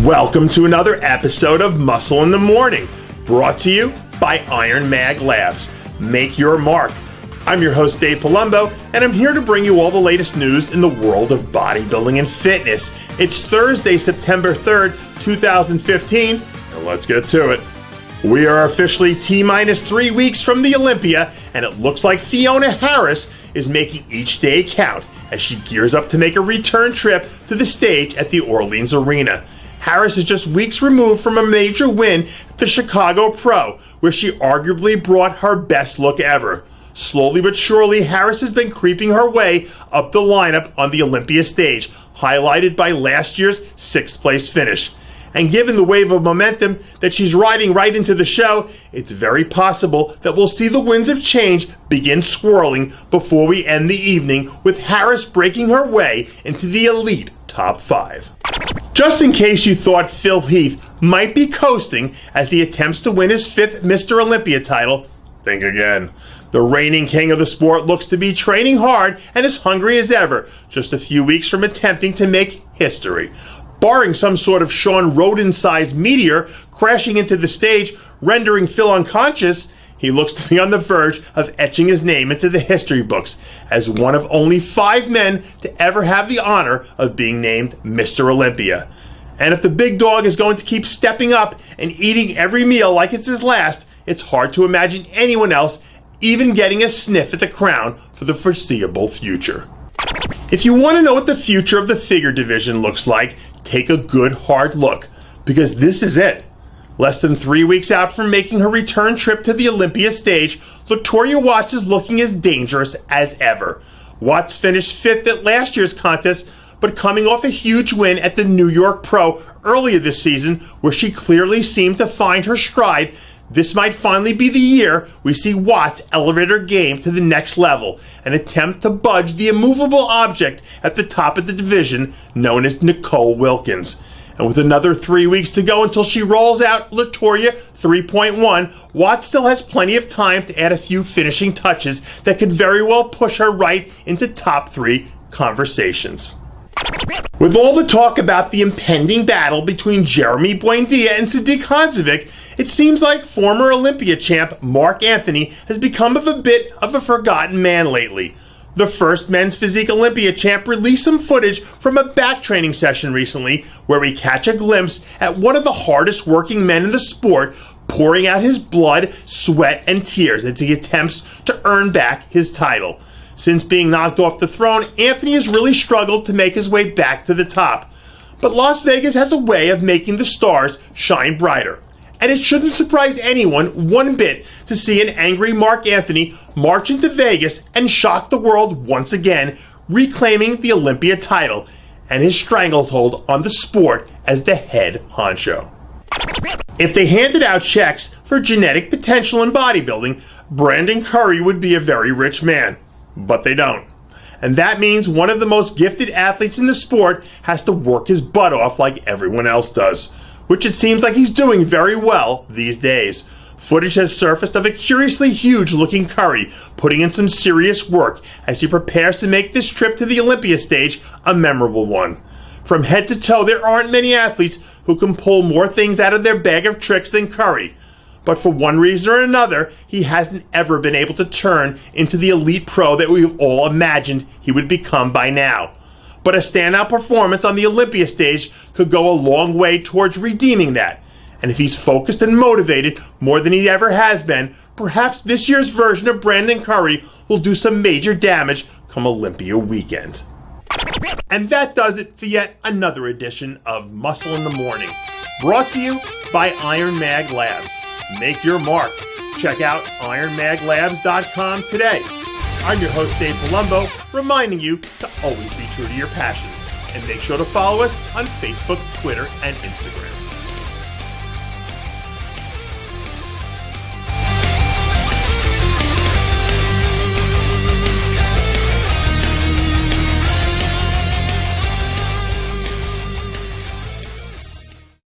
Welcome to another episode of Muscle in the Morning, brought to you by Iron Mag Labs. Make your mark. I'm your host, Dave Palumbo, and I'm here to bring you all the latest news in the world of bodybuilding and fitness. It's Thursday, September 3rd, 2015, and let's get to it. We are officially T-minus 3 weeks from the Olympia, and it looks like Fiona Harris is making each day count as she gears up to make a return trip to the stage at the Orleans Arena. Harris is just weeks removed from a major win at the Chicago Pro, where she arguably brought her best look ever. Slowly but surely, Harris has been creeping her way up the lineup on the Olympia stage, highlighted by last year's 6th place finish. And given the wave of momentum that she's riding right into the show, it's very possible that we'll see the winds of change begin swirling before we end the evening, with Harris breaking her way into the elite top 5. Just in case you thought Heath might be coasting as he attempts to win his 5th Mr. Olympia title, think again. The reigning king of the sport looks to be training hard and as hungry as ever, just a few weeks from attempting to make history. Barring some sort of Sean Roden-sized meteor crashing into the stage, rendering Phil unconscious, he looks to be on the verge of etching his name into the history books as one of only 5 men to ever have the honor of being named Mr. Olympia. And if the big dog is going to keep stepping up and eating every meal like it's his last, it's hard to imagine anyone else even getting a sniff at the crown for the foreseeable future. If you want to know what the future of the figure division looks like, take a good hard look, because this is it. Less than 3 weeks out from making her return trip to the Olympia stage, Latorya Watts is looking as dangerous as ever. Watts finished 5th at last year's contest, but coming off a huge win at the New York Pro earlier this season, where she clearly seemed to find her stride, this might finally be the year we see Watts elevate her game to the next level and attempt to budge the immovable object at the top of the division known as Nicole Wilkins. And with another 3 weeks to go until she rolls out Latorya 3.1, Watts still has plenty of time to add a few finishing touches that could very well push her right into top 3 conversations. With all the talk about the impending battle between Jeremy Buendia and Sadiq Hanzovic, it seems like former Olympia champ Mark Anthony has become a bit of a forgotten man lately. The first men's physique Olympia champ released some footage from a back training session recently where we catch a glimpse at one of the hardest working men in the sport pouring out his blood, sweat, and tears as he attempts to earn back his title. Since being knocked off the throne, Anthony has really struggled to make his way back to the top. But Las Vegas has a way of making the stars shine brighter. And it shouldn't surprise anyone one bit to see an angry Mark Anthony march into Vegas and shock the world once again, reclaiming the Olympia title and his stranglehold on the sport as the head honcho. If they handed out checks for genetic potential in bodybuilding, Brandon Curry would be a very rich man. But they don't. And that means one of the most gifted athletes in the sport has to work his butt off like everyone else does, which it seems like he's doing very well these days. Footage has surfaced of a curiously huge-looking Curry putting in some serious work as he prepares to make this trip to the Olympia stage a memorable one. From head to toe, there aren't many athletes who can pull more things out of their bag of tricks than Curry. But for one reason or another, he hasn't ever been able to turn into the elite pro that we've all imagined he would become by now. But a standout performance on the Olympia stage could go a long way towards redeeming that. And if he's focused and motivated more than he ever has been, perhaps this year's version of Brandon Curry will do some major damage come Olympia weekend. And that does it for yet another edition of Muscle in the Morning, brought to you by Iron Mag Labs. Make your mark. Check out ironmaglabs.com today. I'm your host, Dave Palumbo, reminding you to always be true to your passions. And make sure to follow us on Facebook, Twitter, and Instagram.